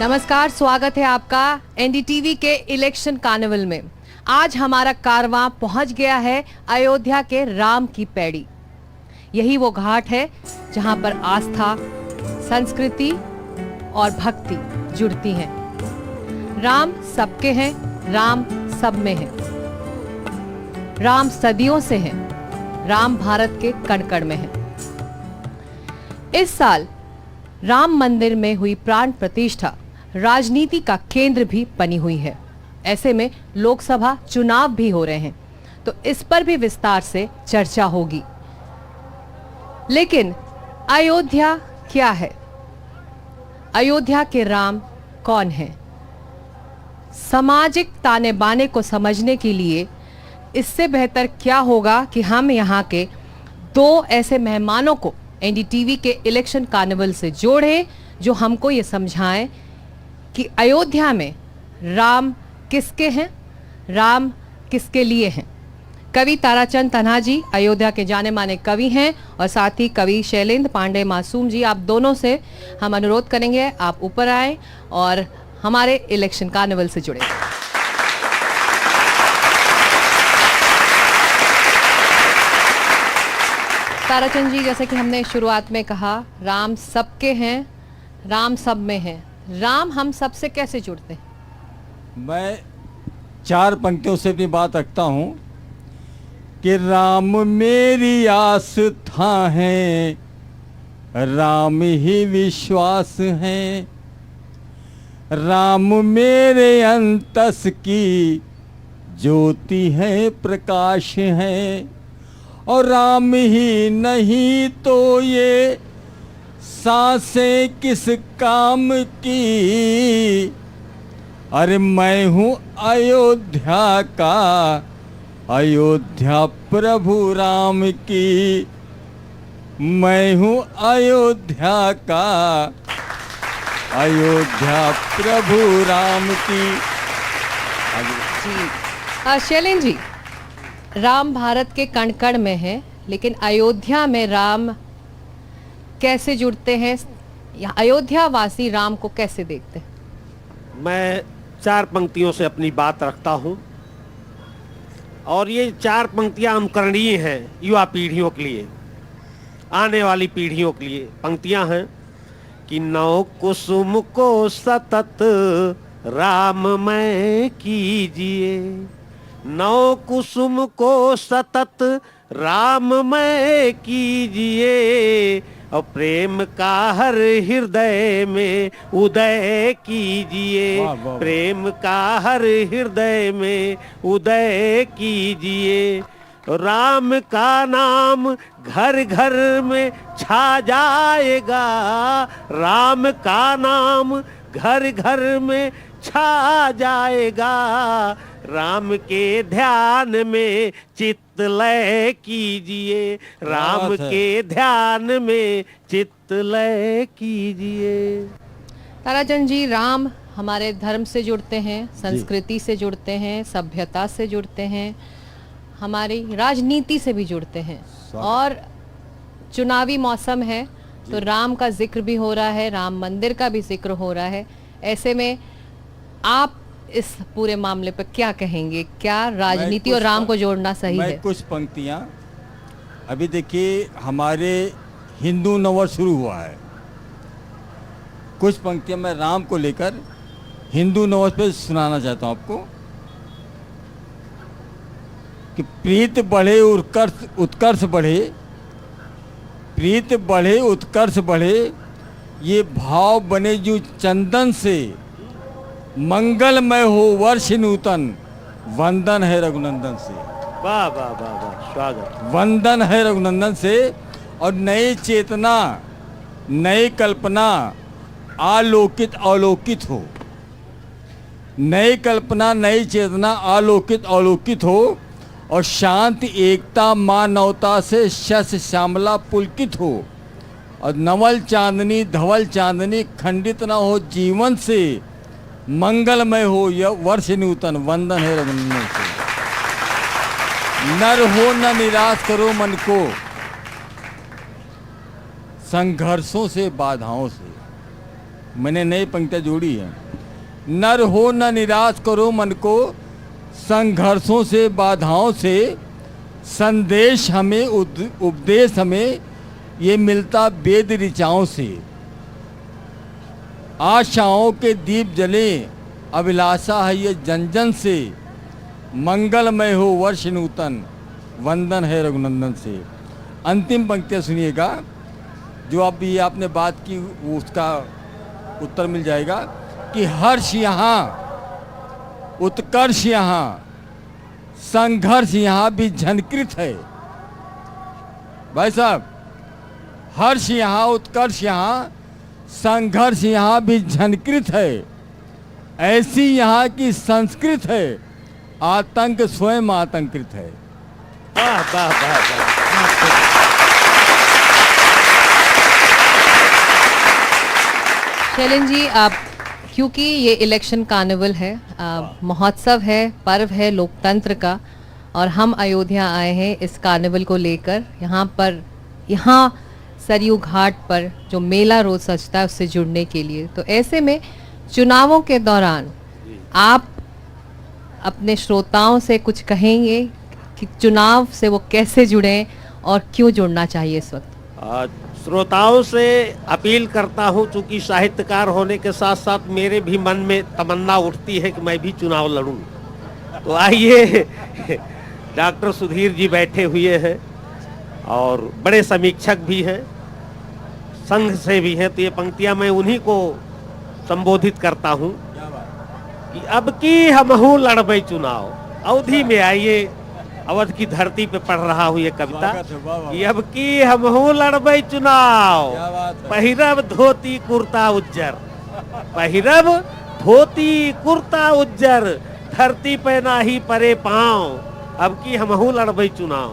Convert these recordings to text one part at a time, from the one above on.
नमस्कार, स्वागत है आपका एनडीटीवी के इलेक्शन कार्निवल में। आज हमारा कारवां पहुंच गया है अयोध्या के राम की पैड़ी। यही वो घाट है जहां पर आस्था, संस्कृति और भक्ति जुड़ती हैं। राम सबके हैं, राम सब में है। राम सदियों से हैं, राम भारत के कण-कण में है। इस साल राम मंदिर में हुई प्राण प्रतिष्ठा राजनीति का केंद्र भी बनी हुई है। ऐसे में लोकसभा चुनाव भी हो रहे हैं, तो इस पर भी विस्तार से चर्चा होगी। लेकिन अयोध्या क्या है? अयोध्या के राम कौन हैं? सामाजिक ताने बाने को समझने के लिए इससे बेहतर क्या होगा कि हम यहाँ के दो ऐसे मेहमानों को एनडीटीवी के इलेक्शन कार्निवल से जोड़ें, जो हमको ये समझाएं कि अयोध्या में राम किसके हैं, राम किसके लिए हैं। कवि ताराचंद तन्हा जी अयोध्या के जाने माने कवि हैं और साथ ही कवि शैलेंद्र पांडे मासूम जी, आप दोनों से हम अनुरोध करेंगे आप ऊपर आएं और हमारे इलेक्शन कार्निवल से जुड़े। ताराचंद जी, जैसे कि हमने शुरुआत में कहा, राम सबके हैं, राम सब में है। राम हम सबसे कैसे जुड़ते हैं? मैं 4 पंक्तियों से अपनी बात रखता हूँ कि राम मेरी आस्था है, राम ही विश्वास है, राम मेरे अंतस की ज्योति है, प्रकाश है, और राम ही नहीं तो ये सांसें किस काम की। अरे मैं हूँ अयोध्या का, अयोध्या प्रभु राम की। मैं हूँ अयोध्या का, अयोध्या प्रभु राम की। शैलेंद्र जी, राम भारत के कण-कण में है, लेकिन अयोध्या में राम कैसे जुड़ते हैं? अयोध्या वासी राम को कैसे देखते हैं? मैं 4 पंक्तियों से अपनी बात रखता हूं और ये 4 पंक्तियां अनुकरणीय हैं युवा पीढ़ियों के लिए, आने वाली पीढ़ियों के लिए। पंक्तियां हैं कि नौ कुसुम को सतत राममय कीजिए, नौ कुसुम को सतत राममय कीजिए, और प्रेम का हर हृदय में उदय कीजिए, प्रेम का हर हृदय में उदय कीजिए। राम का नाम घर घर में छा जाएगा, राम का नाम घर घर में छा जाएगा, राम के ध्यान में चित्त लय कीजिए, राम के ध्यान में चित्त लय कीजिए। ताराचंद जी, राम हमारे धर्म से जुड़ते हैं, संस्कृति से जुड़ते हैं, सभ्यता से जुड़ते हैं, हमारी राजनीति से भी जुड़ते हैं, और चुनावी मौसम है तो राम का जिक्र भी हो रहा है, राम मंदिर का भी जिक्र हो रहा है। ऐसे में आप इस पूरे मामले पर क्या कहेंगे? क्या राजनीति और राम को जोड़ना सही है? कुछ पंक्तियां, अभी देखिए हमारे हिंदू नववर्ष शुरू हुआ है, कुछ पंक्तियां मैं राम को लेकर हिंदू नववर्ष पे सुनाना चाहता हूं आपको कि प्रीत बढ़े उत्कर्ष बढ़े, प्रीत बढ़े उत्कर्ष बढ़े, ये भाव बने जो चंदन से, मंगलमय हो वर्ष नूतन, वंदन है रघुनंदन से। वाह वाह वाह वाह, स्वागत। वंदन है रघुनंदन से, और नई चेतना, नई कल्पना आलोकित अवलोकित हो, नई कल्पना, नई चेतना आलोकित अवलोकित हो, और शांति एकता मानवता से शस श्यामला पुलकित हो, और नवल चांदनी धवल चांदनी खंडित ना हो जीवन से, मंगलमय हो यह वर्ष नूतन, वंदन है रघुनंदन से। नर हो न निराश करो मन को, संघर्षों से बाधाओं से, मैंने नई पंक्तियाँ जोड़ी हैं। नर हो न निराश करो मन को, संघर्षों से बाधाओं से, संदेश हमें उपदेश हमें ये मिलता वेद ऋचाओं से। आशाओं के दीप जले अभिलाषा है ये जन जन से, मंगलमय हो वर्ष नूतन वंदन है रघुनंदन से। अंतिम पंक्तियाँ सुनिएगा, जो अभी आपने बात की वो उसका उत्तर मिल जाएगा कि हर्ष यहाँ, उत्कर्ष यहाँ, संघर्ष यहाँ भी झनकृत है। भाई साहब, हर्ष यहाँ, उत्कर्ष यहाँ, संघर्ष यहाँ भी झनकृत है। ऐसी यहाँ की संस्कृत है, आतंक स्वयं आतंकित है। वाह वाह वाह वाह। शैलेंद्र जी, आप क्योंकि ये इलेक्शन कार्निवल है, महोत्सव है, पर्व है लोकतंत्र का, और हम अयोध्या आए हैं इस कार्निवल को लेकर। यहाँ सरयू घाट पर जो मेला रोज सजता है उससे जुड़ने के लिए। तो ऐसे में चुनावों के दौरान आप अपने श्रोताओं से कुछ कहेंगे कि चुनाव से वो कैसे जुड़ें और क्यों जुड़ना चाहिए इस वक्त? श्रोताओं से अपील करता हूं, चूंकि साहित्यकार होने के साथ साथ मेरे भी मन में तमन्ना उठती है कि मैं भी चुनाव लड़ूं। तो आइए, डॉक्टर सुधीर जी बैठे हुए हैं और बड़े समीक्षक भी हैं, संघ से भी हैं, तो ये पंक्तियां मैं उन्हीं को संबोधित करता हूं कि अब की हमहू लड़बे चुनाव। अवधि में आइए, अवध की धरती पे पढ़ रहा हूँ ये कविता कि अब की हमहू लड़बे चुनाव, पहिरब धोती कुर्ता उज्जर, पहिरब धोती कुर्ता उज्जर, धरती पे नाही परे पाँव, अब की हमहू लड़बे चुनाव।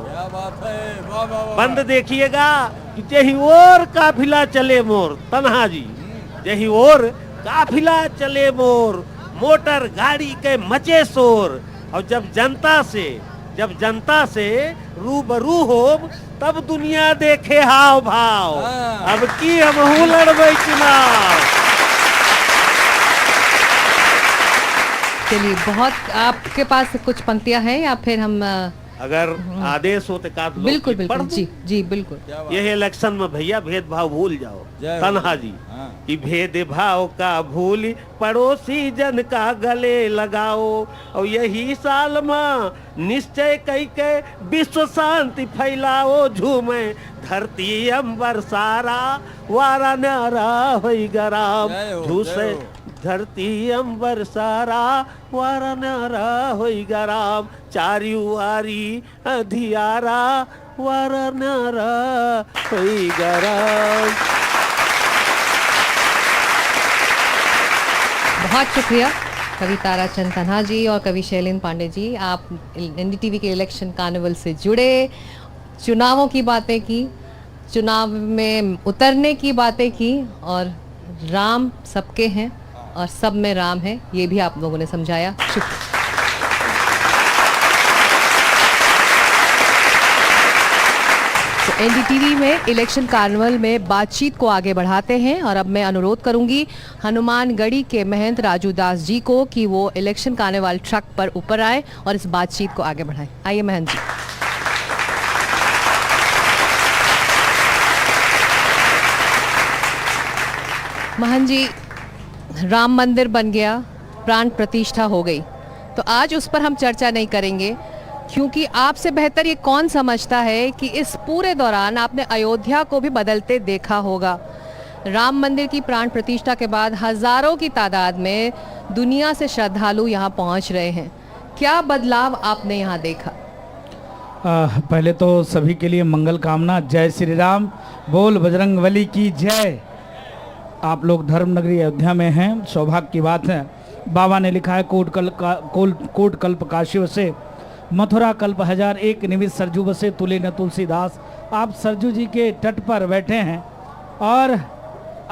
बंद देखिएगा कि जही और काफिला चले मोर, तन्हा जी, जही और काफिला चले मोर, मोटर गाड़ी के मचे शोर, और जब जनता से रूबरू हो तब दुनिया देखे हाव भाव, अब की हमहू लड़बे चुनाव। चलिए, बहुत आपके पास कुछ पंक्तियां हैं या फिर हम अगर आदेश हो तो बिल्कुल बिल्कुल जी जी बिल्कुल। यह इलेक्शन में भैया भेदभाव भूल जाओ, तन्हा जी, कि भेदभाव का भूल पड़ोसी जन का गले लगाओ, और यही साल में निश्चय कई के विश्व शांति फैलाओ, झूमे धरती अंबर सारा वारा नारा होई गराम, झूसे धरती अंबर सारा वारा नारा होई गराम, चारियू आरी अधियारा वारा नारा होई गराम। बहुत शुक्रिया कवि ताराचंद तन्हा जी और कवि शैलेंद्र पांडे जी, आप एनडीटीवी के इलेक्शन कार्निवल से जुड़े, चुनावों की बातें की, चुनाव में उतरने की बातें की, और राम सबके हैं और सब में राम है, ये भी आप लोगों ने समझाया। शुक्रिया। तो एनडीटीवी में इलेक्शन कार्निवल में बातचीत को आगे बढ़ाते हैं, और अब मैं अनुरोध करूंगी हनुमानगढ़ी के महंत राजू दास जी को कि वो इलेक्शन कार्निवल ट्रक पर ऊपर आए और इस बातचीत को आगे बढ़ाएं। आइए महंत जी। महंत जी, राम मंदिर बन गया, प्राण प्रतिष्ठा हो गई, तो आज उस पर हम चर्चा नहीं करेंगे, क्योंकि आपसे बेहतर ये कौन समझता है कि इस पूरे दौरान आपने अयोध्या को भी बदलते देखा होगा। राम मंदिर की प्राण प्रतिष्ठा के बाद हजारों की तादाद में दुनिया से श्रद्धालु यहाँ पहुँच रहे हैं। क्या बदलाव आपने यहाँ देखा? पहले तो सभी के लिए मंगल कामना। जय श्री राम, बोल बजरंगबली की जय। आप लोग धर्म नगरी अयोध्या में हैं, सौभाग्य की बात है। बाबा ने लिखा है कोट कल्प काशी वसे, मथुरा कल्प 1001 निमिष सरजू बसे, तुले न तुलसीदास। आप सरजू जी के तट पर बैठे हैं और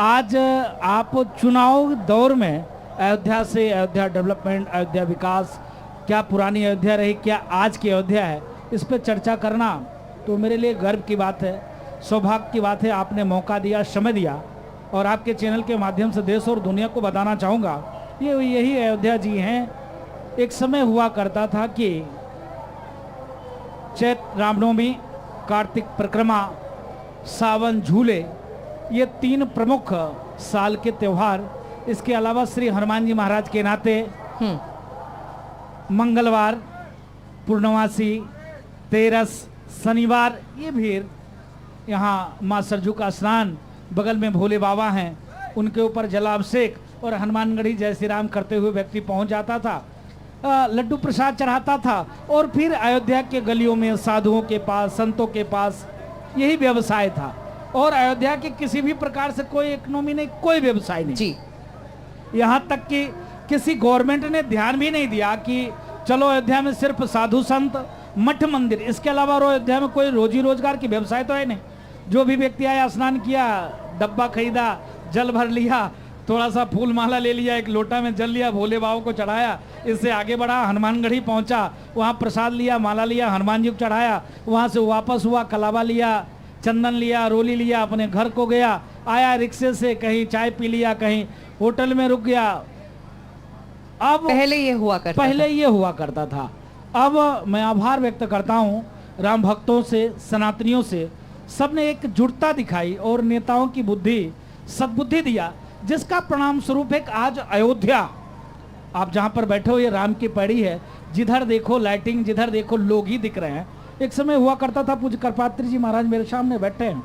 आज आप चुनाव दौर में अयोध्या से, अयोध्या डेवलपमेंट, अयोध्या विकास, क्या पुरानी अयोध्या रही, क्या आज की अयोध्या है, इस पर चर्चा करना तो मेरे लिए गर्व की बात है, सौभाग्य की बात है। आपने मौका दिया, समय दिया, और आपके चैनल के माध्यम से देश और दुनिया को बताना चाहूँगा, ये यही अयोध्या जी हैं। एक समय हुआ करता था कि चैत्र रामनवमी, कार्तिक परिक्रमा, सावन झूले, ये 3 प्रमुख साल के त्यौहार, इसके अलावा श्री हनुमान जी महाराज के नाते मंगलवार, पूर्णमासी, तेरस, शनिवार, ये भी यहाँ माँ सरजू का स्नान, बगल में भोले बाबा हैं, उनके ऊपर जलाभिषेक और हनुमानगढ़ी जय श्री राम करते हुए व्यक्ति पहुँच जाता था, लड्डू प्रसाद चढ़ाता था और फिर अयोध्या के गलियों में साधुओं के पास, संतों के पास यही व्यवसाय था। और अयोध्या के किसी भी प्रकार से कोई इकोनॉमी नहीं, कोई व्यवसाय नहीं जी। यहाँ तक कि किसी गवर्नमेंट ने ध्यान भी नहीं दिया कि चलो अयोध्या में सिर्फ साधु संत, मठ मंदिर, इसके अलावा और अयोध्या में कोई रोजी रोजगार की व्यवसाय तो है नहीं। जो भी व्यक्ति आया, स्नान किया, डब्बा खरीदा, जल भर लिया, थोड़ा सा फूल माला ले लिया, एक लोटा में जल लिया, भोले बाबा को चढ़ाया, इससे आगे बढ़ा, हनुमानगढ़ी पहुंचा, वहाँ प्रसाद लिया, माला लिया, हनुमान जी को चढ़ाया, वहाँ से वापस हुआ, कलावा लिया, चंदन लिया, रोली लिया, अपने घर को गया, आया रिक्शे से, कहीं चाय पी लिया, कहीं होटल में रुक गया। अब पहले ये हुआ करता था। अब मैं आभार व्यक्त करता हूँ राम भक्तों से, सनातनियों से, सबने एक जुटता दिखाई और नेताओं की बुद्धि, सद्बुद्धि दिया, जिसका परिणाम स्वरूप एक आज अयोध्या, आप जहाँ पर बैठे हो, ये राम की पैड़ी है, जिधर देखो लाइटिंग, जिधर देखो लोग ही दिख रहे हैं। एक समय हुआ करता था, पूज्य करपात्री जी महाराज मेरे सामने बैठे हैं,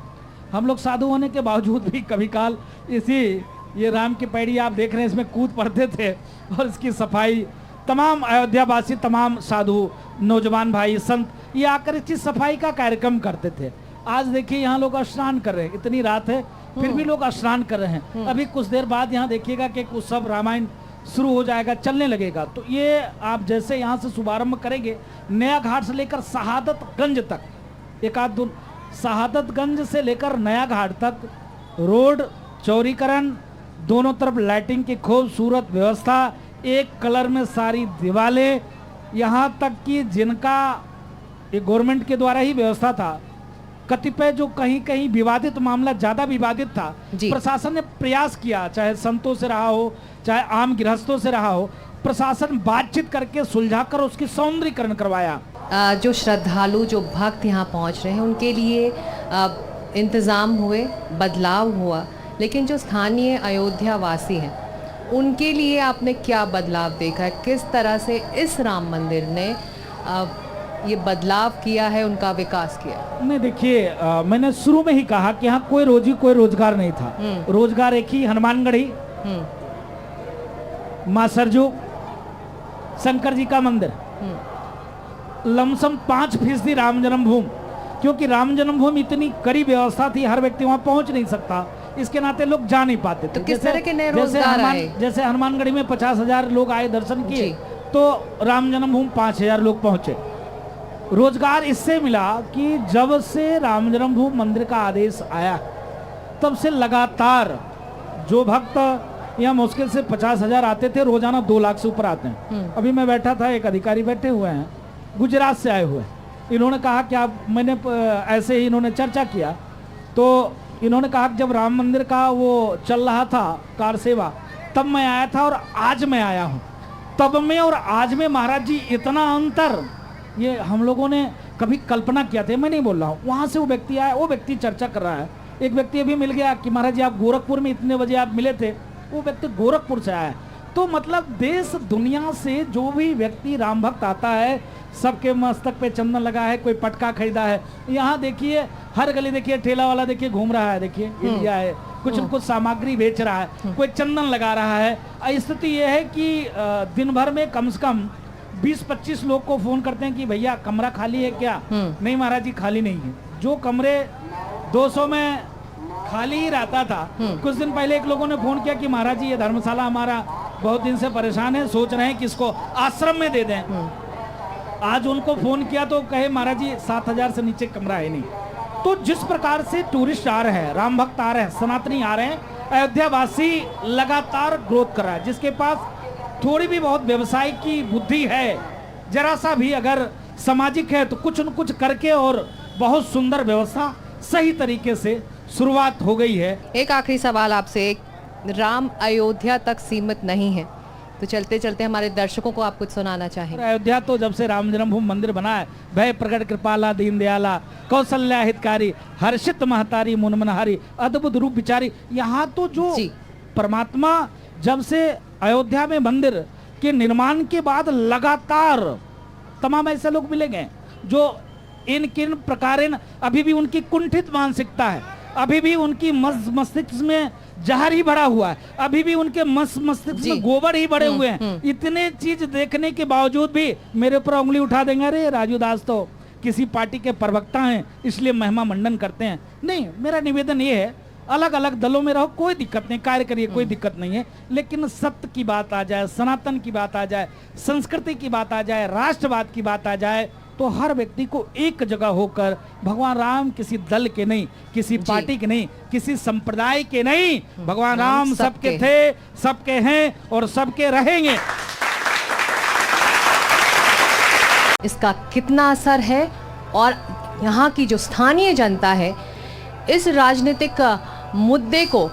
हम लोग साधु होने के बावजूद भी कभी काल इसी ये राम की पैड़ी आप देख रहे हैं, इसमें कूद पड़ते थे और इसकी सफाई तमाम अयोध्यावासी, तमाम साधु, नौजवान भाई, संत, ये आकर इसकी सफाई का कार्यक्रम करते थे। आज देखिए यहाँ लोग स्नान कर रहे हैं, इतनी रात है फिर भी लोग स्नान कर रहे हैं। अभी कुछ देर बाद यहाँ देखिएगा कि उत्सव रामायण शुरू हो जाएगा, चलने लगेगा। तो ये आप जैसे यहाँ से शुभारंभ करेंगे, नया घाट से लेकर शहादतगंज तक, एक आध दो, शहादतगंज से लेकर नया घाट तक रोड चौड़ीकरण, दोनों तरफ लाइटिंग की खूबसूरत व्यवस्था, एक कलर में सारी दीवारें, यहाँ तक कि जिनका ये गवर्नमेंट के द्वारा ही व्यवस्था था, कतिपय जो कहीं कहीं विवादित मामला, ज्यादा विवादित था, प्रशासन ने प्रयास किया, चाहे संतों से रहा हो, चाहे आम गृहस्थों से रहा हो, प्रशासन बातचीत करके सुलझाकर उसकी सौंदर्यीकरण करवाया। जो श्रद्धालु, जो भक्त यहाँ पहुँच रहे हैं, उनके लिए इंतज़ाम हुए, बदलाव हुआ, लेकिन जो स्थानीय अयोध्या वासी हैं उनके लिए आपने क्या बदलाव देखा है? किस तरह से इस राम मंदिर ने ये बदलाव किया है, उनका विकास किया? नहीं, देखिए मैंने शुरू में ही कहा कि यहाँ कोई रोजगार नहीं था। रोजगार एक ही, हनुमानगढ़ी, माँ सरजू, शंकर जी का मंदिर, लमसम 5% राम जन्मभूमि, क्योंकि राम जन्मभूमि इतनी करीब व्यवस्था थी, हर व्यक्ति वहां पहुंच नहीं सकता, इसके नाते लोग जा नहीं पाते थे। तो किस तरह के नए रोजगार आए? जैसे हनुमानगढ़ी में 50,000 लोग आए, दर्शन किए, तो राम जन्मभूमि 5,000 लोग पहुंचे। रोजगार इससे मिला कि जब से राम जन्मभूमि मंदिर का आदेश आया, तब से लगातार जो भक्त यहाँ मुश्किल से 50,000 आते थे, रोजाना 2 लाख से ऊपर आते हैं। अभी मैं बैठा था, एक अधिकारी बैठे हुए हैं, गुजरात से आए हुए, इन्होंने कहा कि आप, मैंने ऐसे ही इन्होंने चर्चा किया, तो इन्होंने कहा कि जब राम मंदिर का वो चल रहा था कार सेवा, तब मैं आया था और आज मैं आया हूँ, तब में और आज में महाराज जी इतना अंतर, ये हम लोगों ने कभी कल्पना किया था, मैं नहीं बोल रहा हूँ। वहाँ से वो व्यक्ति आया, वो व्यक्ति चर्चा कर रहा है, एक व्यक्ति अभी मिल गया कि महाराज जी आप गोरखपुर में इतने बजे आप मिले थे, वो व्यक्ति गोरखपुर से आया है। तो मतलब देश दुनिया से जो भी व्यक्ति राम भक्त आता है, सबके मस्तक पे चंदन लगा है, कोई पटका खरीदा है। यहाँ देखिए हर गली देखिए ठेला वाला देखिए घूम रहा है, देखिए इंडिया है, कुछ न कुछ सामग्री बेच रहा है, कोई चंदन लगा रहा है। स्थिति ये है कि दिन भर में कम से कम 20-25 लोग को फोन करते हैं कि भैया कमरा खाली है क्या? नहीं महाराज जी खाली नहीं है। जो कमरे 200 में खाली ही रहता था, कुछ दिन पहले एक लोगों ने फोन किया कि महाराज जी ये धर्मशाला हमारा बहुत दिन से परेशान है, सोच रहे हैं कि इसको आश्रम में दे दें। आज उनको फोन किया तो कहे महाराज जी 7,000 से नीचे कमरा है नहीं। तो जिस प्रकार से टूरिस्ट आ रहे हैं, राम भक्त आ रहे हैं, सनातनी आ रहे हैं, अयोध्या वासी लगातार ग्रोथ कर रहा है। जिसके पास थोड़ी भी बहुत व्यवसाय की बुद्धि है, जरा सा भी अगर सामाजिक है, तो कुछ न कुछ करके और बहुत सुंदर व्यवस्था सही तरीके से शुरुआत हो गई है। एक आखिरी सवाल आपसे, राम अयोध्या तक सीमित नहीं है, तो चलते चलते हमारे दर्शकों को आप कुछ सुनाना और चाहेंगे? अयोध्या तो जब से राम जन्मभूमि मंदिर बना है, भय प्रगट कृपाला दीन दयाला कौशल्या हितकारी हर्षित महतारी मुन मनहारी अद्भुत रूप विचारी, यहाँ तो जो जी। परमात्मा जब से अयोध्या में मंदिर के निर्माण के बाद लगातार तमाम ऐसे लोग मिलेंगे जो इन किन प्रकारेण अभी भी उनकी कुंठित मानसिकता है, अभी भी उनकी मस्तिष्क में जहर ही भरा हुआ है, अभी भी उनके मस्तिष्क जी। में गोबर ही भरे हुए हैं। इतने चीज देखने के बावजूद भी मेरे ऊपर उंगली उठा देंगे, अरे राजू दास तो किसी पार्टी के प्रवक्ता हैं इसलिए महिमा मंडन करते हैं। नहीं, मेरा निवेदन ये है, अलग अलग दलों में रहो, कोई दिक्कत नहीं, कार्य करिए, कोई दिक्कत नहीं है, लेकिन सत्य की बात आ जाए, सनातन की बात आ जाए, संस्कृति की बात आ जाए, राष्ट्रवाद की बात आ जाए, तो हर व्यक्ति को एक जगह होकर भगवान राम किसी दल के नहीं, किसी पार्टी के नहीं, किसी संप्रदाय के नहीं, भगवान राम सबके थे, सबके हैं और सबके रहेंगे। इसका कितना असर है और यहाँ की जो स्थानीय जनता है इस राजनीतिक मुद्दे को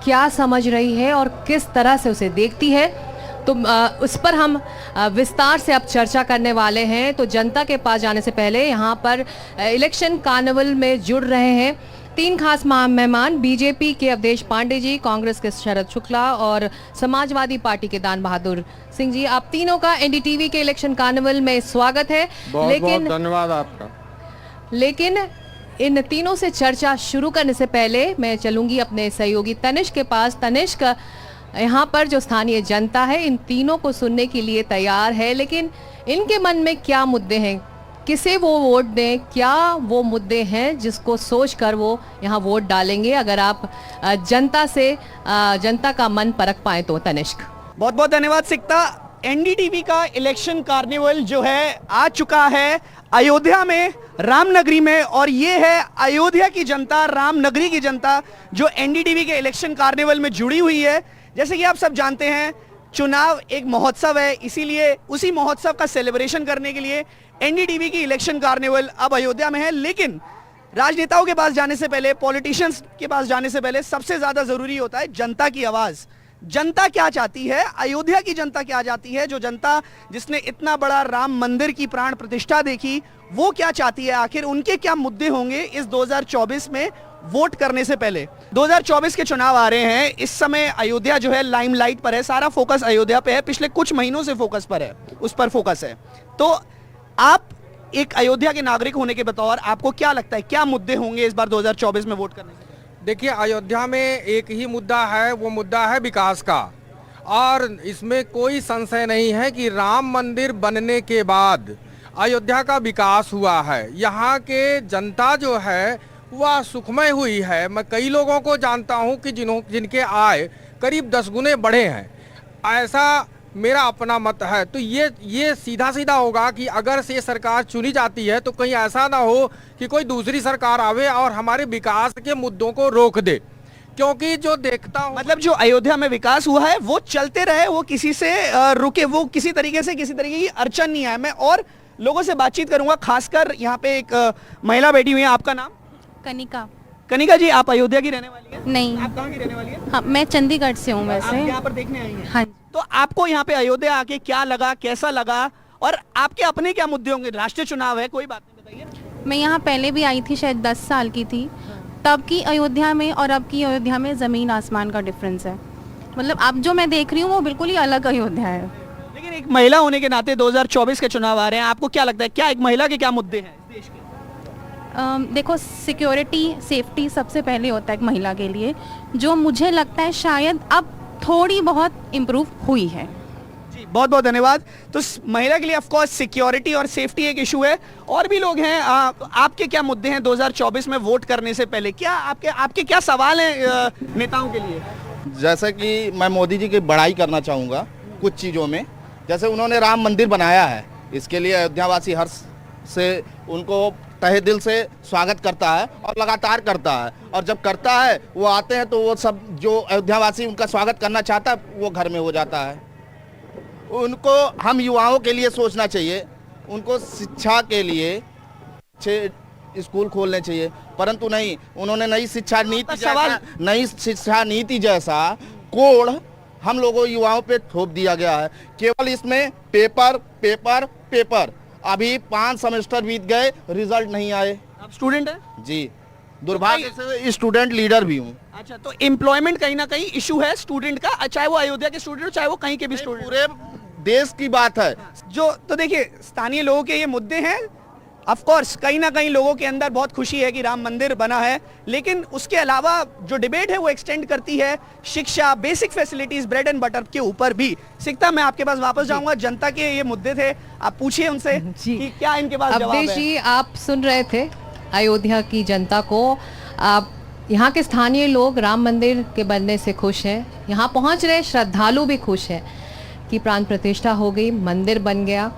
क्या समझ रही है और किस तरह से उसे देखती है, तो उस पर हम विस्तार से अब चर्चा करने वाले हैं। तो जनता के पास जाने से पहले यहाँ पर इलेक्शन कार्निवल में जुड़ रहे हैं 3 खास मेहमान, बीजेपी के अवधेश पांडे जी, कांग्रेस के शरद शुक्ला और समाजवादी पार्टी के दान बहादुर सिंह जी। आप तीनों का एनडीटीवी के इलेक्शन कार्निवल में स्वागत है। बहुत बहुत धन्यवाद आपका। लेकिन इन तीनों से चर्चा शुरू करने से पहले मैं चलूंगी अपने सहयोगी तनिष्क के पास। तनिष्क, यहाँ पर जो स्थानीय जनता है इन तीनों को सुनने के लिए तैयार है, लेकिन इनके मन में क्या मुद्दे हैं, किसे वो वोट दें, क्या वो मुद्दे हैं जिसको सोचकर वो यहाँ वोट डालेंगे? अगर आप जनता का मन परख पाए तो। तनिष्क, बहुत बहुत धन्यवाद सिकता। एनडीटीवी का इलेक्शन कार्निवल जो है आ चुका है अयोध्या में, रामनगरी में, और ये है अयोध्या की जनता, रामनगरी की जनता जो एनडीटीवी के इलेक्शन कार्निवल में जुड़ी हुई है। जैसे कि आप सब जानते हैं, चुनाव एक महोत्सव है, इसीलिए उसी महोत्सव का सेलिब्रेशन करने के लिए एनडीटीवी की इलेक्शन कार्निवल अब अयोध्या में है। लेकिन राजनेताओं के पास जाने से पहले, पॉलिटिशियंस के पास जाने से पहले सबसे ज्यादा जरूरी होता है जनता की आवाज। जनता क्या चाहती है, अयोध्या की जनता क्या चाहती है, जो जनता जिसने इतना बड़ा राम मंदिर की प्राण प्रतिष्ठा देखी, वो क्या चाहती है, आखिर उनके क्या मुद्दे होंगे इस 2024 में वोट करने से पहले। 2024 के चुनाव आ रहे हैं, इस समय अयोध्या जो है लाइमलाइट पर है, सारा फोकस अयोध्या पे है, पिछले कुछ महीनों से फोकस पर है, उस पर फोकस है। तो आप एक अयोध्या के नागरिक होने के बतौर आपको क्या लगता है, क्या मुद्दे होंगे इस बार 2024 में वोट करने से? देखिए, अयोध्या में एक ही मुद्दा है, वो मुद्दा है विकास का, और इसमें कोई संशय नहीं है कि राम मंदिर बनने के बाद अयोध्या का विकास हुआ है। यहाँ के जनता जो है वह सुखमय हुई है। मैं कई लोगों को जानता हूँ कि जिनके आय करीब 10 गुने बढ़े हैं, ऐसा मेरा अपना मत है। तो ये सीधा सीधा होगा कि अगर से सरकार चुनी जाती है तो कहीं ऐसा ना हो कि कोई दूसरी सरकार आवे और हमारे विकास के मुद्दों को रोक दे, क्योंकि जो देखता हूं, मतलब जो अयोध्या में विकास हुआ है वो चलते रहे, वो किसी से रुके, वो किसी तरीके की अड़चन नहीं है। मैं और लोगों से बातचीत करूंगा, खासकर यहाँ पे एक महिला बैठी हुई है। आपका नाम? कनिका। कनिका जी, आप अयोध्या की रहने वाली हैं? नहीं। आप कहाँ की रहने वाली हैं? हाँ, मैं चंडीगढ़ से हूँ आप वैसे। यहाँ पर देखने आई हैं? हाँ जी। तो आपको यहाँ पे अयोध्या आके क्या लगा, कैसा लगा, और आपके अपने क्या मुद्दे होंगे? राष्ट्रीय चुनाव है, कोई बात नहीं, बताइए। मैं यहाँ पहले भी आई थी, शायद 10 साल की थी, तब की अयोध्या में और अब की अयोध्या में ज़मीन आसमान का डिफरेंस है। मतलब अब जो मैं देख रही हूँ वो बिल्कुल ही अलग अयोध्या है। लेकिन एक महिला होने के नाते 2024 के चुनाव आ रहे हैं, आपको क्या लगता है, क्या एक महिला के क्या मुद्दे हैं इस देश के? देखो, सिक्योरिटी, सेफ्टी सबसे पहले होता है एक महिला के लिए, जो मुझे लगता है शायद अब थोड़ी बहुत इम्प्रूव हुई है। जी, बहुत बहुत धन्यवाद। तो महिला के लिए ऑफ कोर्स सिक्योरिटी और सेफ्टी एक इशू है। और भी लोग हैं, आपके क्या मुद्दे हैं 2024 में वोट करने से पहले? क्या आपके क्या सवाल हैं नेताओं के लिए? जैसे कि मैं मोदी जी की बड़ाई करना चाहूँगा कुछ चीज़ों में। जैसे उन्होंने राम मंदिर बनाया है, इसके लिए अयोध्यावासी हर्ष से उनको तहे दिल से स्वागत करता है और लगातार करता है। और जब करता है, वो आते हैं तो वो सब जो अयोध्यावासी उनका स्वागत करना चाहता है वो घर में हो जाता है। उनको हम युवाओं के लिए सोचना चाहिए, उनको शिक्षा के लिए अच्छे स्कूल खोलने चाहिए, परंतु नहीं, उन्होंने नई शिक्षा नीति जैसा कोड हम लोगों युवाओं पे थोप दिया गया है। केवल इसमें पेपर पेपर पेपर। अभी 5 सेमेस्टर बीत गए, रिजल्ट नहीं आए। आप स्टूडेंट हैं? जी, दुर्भाग्य से स्टूडेंट लीडर भी हूँ। अच्छा, तो एम्प्लॉयमेंट कहीं ना कहीं इशू है स्टूडेंट का, चाहे वो अयोध्या के स्टूडेंट हो चाहे वो कहीं के भी स्टूडेंट। पूरे देश की बात है जो तो देखिए, स्थानीय लोगों के ये मुद्दे हैं। ऑफ कोर्स कहीं ना कहीं लोगों के अंदर बहुत खुशी है कि राम मंदिर बना है, लेकिन उसके अलावा जो डिबेट है वो एक्सटेंड करती है शिक्षा, basic facilities, bread and butter के ऊपर भी। सिकता, मैं आपके पास वापस जाऊंगा। जनता के ये मुद्दे थे, आप पूछिए उनसे कि क्या इनके पास जवाब है। अवधेश जी, आप सुन रहे थे अयोध्या की जनता को। आप यहाँ के स्थानीय लोग राम मंदिर के बनने से खुश हैं, यहाँ पहुँच रहे श्रद्धालु भी खुश हैं कि प्राण प्रतिष्ठा हो गई, मंदिर बन गया।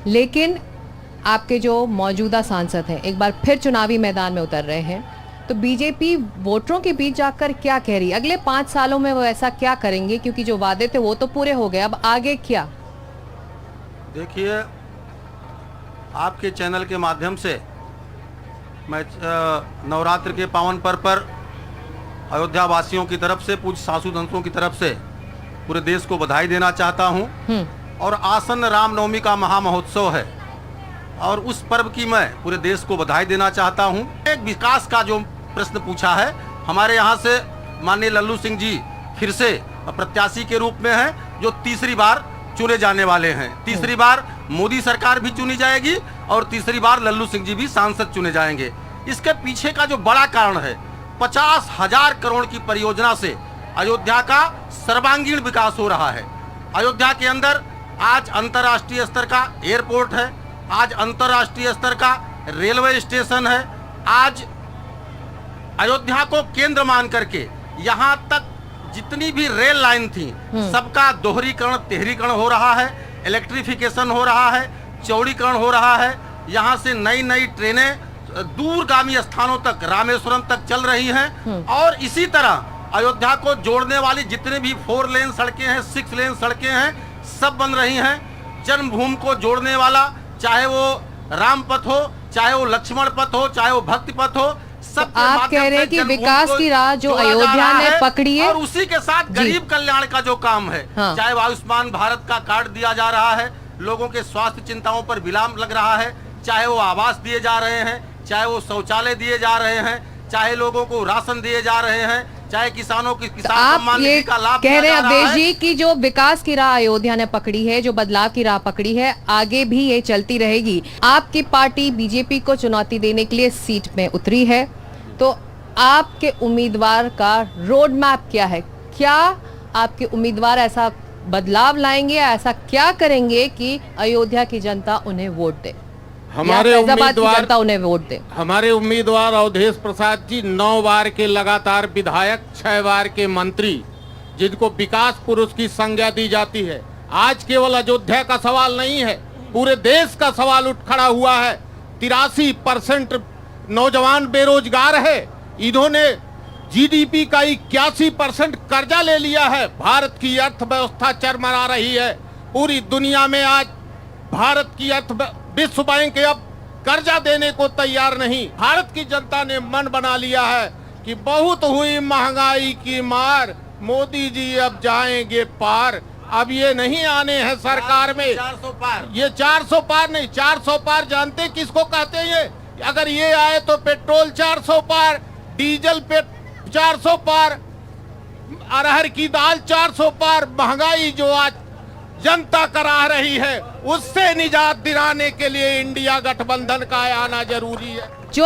लेकिन आपके जो मौजूदा सांसद हैं एक बार फिर चुनावी मैदान में उतर रहे हैं, तो बीजेपी वोटरों के बीच जाकर क्या कह रही है? अगले 5 सालों में वो ऐसा क्या करेंगे? क्योंकि जो वादे थे वो तो पूरे हो गए, अब आगे क्या? देखिए, आपके चैनल के माध्यम से मैं नवरात्र के पावन पर्व पर अयोध्या वासियों की तरफ से, पूज्य सासू संतों की तरफ से पूरे देश को बधाई देना चाहता हूं। और आसन्न रामनवमी का महामहोत्सव है और उस पर्व की मैं पूरे देश को बधाई देना चाहता हूं। एक विकास का जो प्रश्न पूछा है, हमारे यहाँ से माननीय लल्लू सिंह जी फिर से प्रत्याशी के रूप में हैं, जो तीसरी बार चुने जाने वाले हैं। तीसरी बार मोदी सरकार भी चुनी जाएगी और तीसरी बार लल्लू सिंह जी भी सांसद चुने जाएंगे। इसके पीछे का जो बड़ा कारण है, 50,000 करोड़ की परियोजना से अयोध्या का सर्वांगीण विकास हो रहा है। अयोध्या के अंदर आज अंतर्राष्ट्रीय स्तर का एयरपोर्ट है, आज अंतर्राष्ट्रीय स्तर का रेलवे स्टेशन है। आज अयोध्या को केंद्र मान करके यहाँ तक जितनी भी रेल लाइन थी सबका दोहरीकरण, तिहरीकरण हो रहा है, इलेक्ट्रिफिकेशन हो रहा है, चौड़ीकरण हो रहा है। यहाँ से नई नई ट्रेनें दूरगामी स्थानों तक, रामेश्वरम तक चल रही हैं। और इसी तरह अयोध्या को जोड़ने वाली जितने भी 4 लेन सड़कें हैं, 6 लेन सड़कें हैं, सब बन रही हैं। जन्मभूमि को जोड़ने वाला, चाहे वो राम पथ हो, चाहे वो लक्ष्मण पथ हो, चाहे वो भक्ति पथ हो, सब तो आप कह रहे हैं कि विकास की राह जो अयोध्या ने पकड़ी है, और उसी के साथ गरीब कल्याण का जो काम है, चाहे वो आयुष्मान भारत का कार्ड दिया जा रहा है, लोगों के स्वास्थ्य चिंताओं पर विराम लग रहा है, चाहे वो आवास दिए जा रहे हैं, चाहे वो शौचालय दिए जा रहे हैं, चाहे लोगों को राशन दिए जा रहे हैं, चाहे किसानों की किसान सम्मान निधि का लाभ कह रहे हैं अवधेश जी की जो विकास की राह अयोध्या ने पकड़ी है, जो बदलाव की राह पकड़ी है, आगे भी ये चलती रहेगी। आपकी पार्टी बीजेपी को चुनौती देने के लिए सीट में उतरी है, तो आपके उम्मीदवार का रोड मैप क्या है? क्या आपके उम्मीदवार ऐसा बदलाव लाएंगे, ऐसा क्या करेंगे कि अयोध्या की जनता उन्हें वोट दे, हमारे जनता उन्हें वोट दे? हमारे उम्मीदवार अवधेश प्रसाद जी 9 बार के लगातार विधायक, 6 बार के मंत्री, जिनको विकास पुरुष की संज्ञा दी जाती है। आज केवल अयोध्या का सवाल नहीं है, पूरे देश का सवाल उठ खड़ा हुआ है। 83% नौजवान बेरोजगार है। इन्होंने जीडीपी का 81% कर्जा ले लिया है। भारत की अर्थव्यवस्था चरमरा रही है। पूरी दुनिया में आज भारत की विश्व बैंक अब कर्जा देने को तैयार नहीं। भारत की जनता ने मन बना लिया है कि बहुत हुई महंगाई की मार, मोदी जी अब जाएंगे पार। अब ये नहीं आने हैं सरकार में। 400 पार, ये 400 पार नहीं, 400 पार जानते किसको कहते हैं? ये अगर ये आए तो पेट्रोल 400 पार, डीजल पे 400 पार, अरहर की दाल 400 पार। महंगाई जो आज जनता करा रही है, उससे निजात दिलाने के लिए इंडिया गठबंधन का आना जरूरी है। जो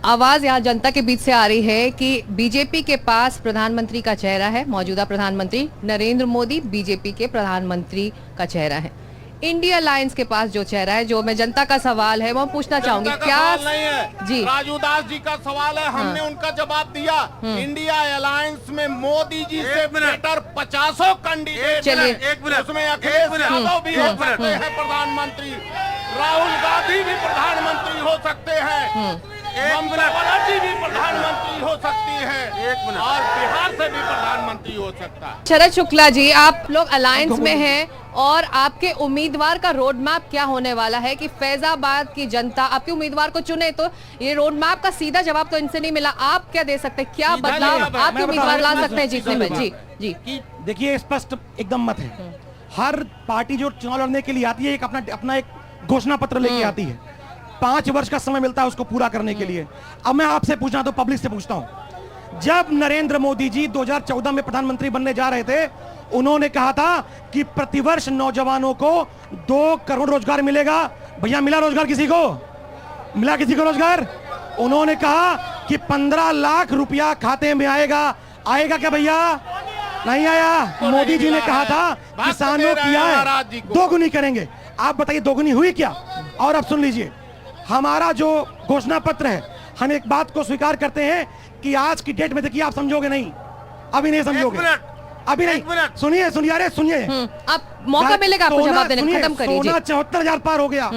आवाज यहाँ जनता के बीच से आ रही है कि बीजेपी के पास प्रधानमंत्री का चेहरा है, मौजूदा प्रधानमंत्री नरेंद्र मोदी बीजेपी के प्रधानमंत्री का चेहरा है, इंडिया अलायंस के पास जो चेहरा है, जो मैं जनता का सवाल है वो पूछना चाहूंगी, क्या नहीं है जी राजू दास जी का सवाल है, हमने उनका जवाब दिया। इंडिया अलायंस में मोदी जी से बेटर 50 कैंडिडेट, चलिए उसमें अखिलेश यादव भी हो सकते हैं प्रधानमंत्री, राहुल गांधी भी प्रधानमंत्री हो सकते हैं, ममता बनर्जी भी प्रधानमंत्री हो सकती है, और बिहार से भी प्रधानमंत्री हो सकता है। शरद शुक्ला जी, आप लोग अलायंस में हैं, और आपके उम्मीदवार का रोड मैप क्या होने वाला है कि फैजाबाद की जनता आपके उम्मीदवार को चुने। तो ये रोड मैप का सीधा जवाब तो इनसे नहीं मिला, आप क्या दे सकते हैं, क्या बदलाव आपके उम्मीदवार ला सकते हैं जीतने में? जी जी कि देखिए स्पष्ट एकदम मत है। हर पार्टी जो चुनाव लड़ने के लिए आती है एक अपना एक घोषणा पत्र लेके आती है, 5 वर्ष का समय मिलता है उसको पूरा करने के लिए। अब मैं आपसे पूछना तो पब्लिक से पूछता हूं, जब नरेंद्र मोदी जी 2014 में प्रधानमंत्री बनने जा रहे थे, उन्होंने कहा था कि प्रतिवर्ष नौजवानों को 2 करोड़ रोजगार मिलेगा। भैया मिला रोजगार किसी को? मिला किसी को रोजगार? उन्होंने कहा कि 15 लाख रुपया खाते में आएगा। आएगा क्या भैया? नहीं आया। मोदी जी ने कहा था किसानों की आय दोगुनी करेंगे। आप बताइए दोगुनी हुई क्या? और अब सुन लीजिए, हमारा जो घोषणा पत्र है, हम एक बात को स्वीकार करते हैं कि आज की डेट में, देखिए आप समझोगे नहीं, अभी नहीं समझोगे, अभी नहीं। सुनिए सुनिए, अरे सुनिए, आप मौका मिलेगा आपको जवाब देने, खत्म करिए। सोना 74,000 पार हो गया,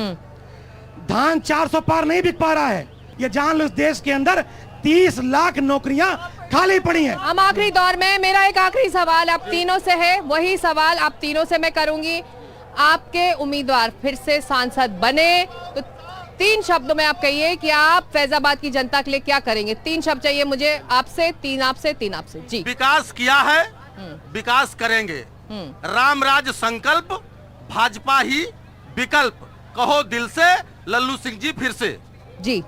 धान 400 पार नहीं बिक पा रहा है। ये जान लो, इस देश के अंदर 30 लाख नौकरियां खाली पड़ी हैं। हम आखिरी दौर में, मेरा एक आखिरी सवाल आप तीनों से है, वही सवाल आप तीनों से मैं करूंगी। आपके उम्मीदवार फिर से सांसद बने तो 3 शब्दों में आप कहिए कि आप फैजाबाद की जनता के लिए क्या करेंगे। 3 शब्द चाहिए मुझे आपसे, 3 आपसे, 3 आपसे। जी। विकास किया है, विकास करेंगे, राम राज संकल्प, भाजपा ही विकल्प, कहो दिल से लल्लू सिंह जी फिर से। जी।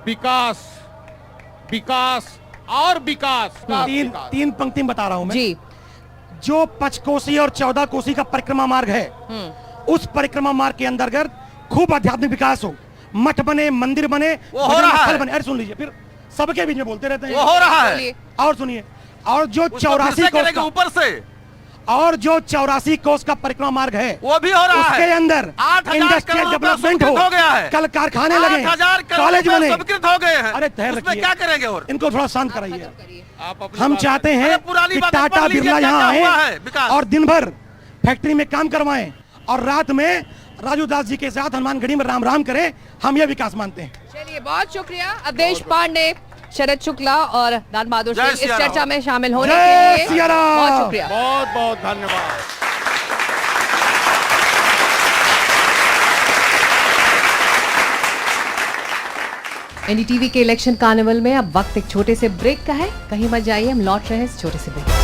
विकास, विकास और विकास। तीन पंक्ति में बता रहा हूं मैं जी। जो 5 कोसी और 14 कोसी का परिक्रमा मार्ग है, उस परिक्रमा मार्ग के अंतर्गत खूब आध्यात्मिक विकास हो, मठ बने, मंदिर बने, वो हो रहा है। बने। अरे सुन लीजिए, फिर सबके बीच में बोलते रहते हैं। वो हो रहा है। और सुनिए, और जो 84 कोस का ऊपर से, और जो 84 कोस का परिक्रमा मार्ग है, वो भी हो रहा है। उसके अंदर 8,000 इंडस्ट्रियल करोड़ डेवलपमेंट हो गया है, कल कारखाने लगे, 8,000 कॉलेज बने, स्वीकृत हो गए हैं। अरे ठहर उसमें रखिए, क्या करेंगे? और इनको थोड़ा शांत कराइए। आप हम चाहते हैं पुरानी कि बातें टाटा पढ़ लीजिए, बिरला क्या यहाँ क्या हुआ है आए विकास। और दिन भर फैक्ट्री में काम करवाएं और रात में राजू दास जी के साथ हनुमानगढ़ी में राम राम करें। हम ये विकास मानते हैं। चलिए, बहुत शुक्रिया अवधेश पांडे, शरद शुक्ला और दान बहादुर सिंह जय इस सिया राम। चर्चा में शामिल होने जय के लिए सिया राम। बहुत शुक्रिया। बहुत बहुत धन्यवाद। एनडीटीवी के इलेक्शन कार्निवल में अब वक्त एक छोटे से ब्रेक का है, कहीं मत जाइए, हम लौट रहे हैं इस छोटे से ब्रेक।